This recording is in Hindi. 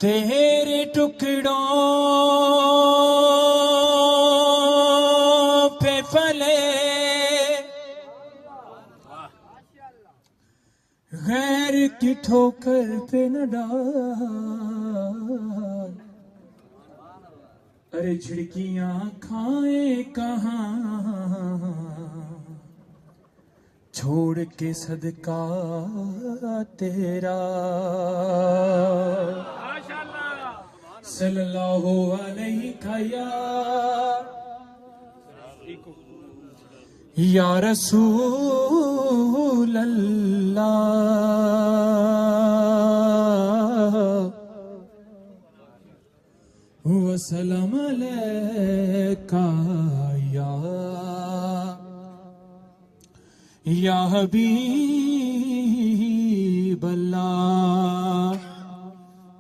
तेरे टुकड़ों पे पले गैर की ठोकर पे न डाल। अरे झिड़कियां खाए कहाँ छोड़ के सदका तेरा सल्लल्लाहु अलैहि या रसूल अल्लाह वसल्लम अलैका या हबीब अल्लाह।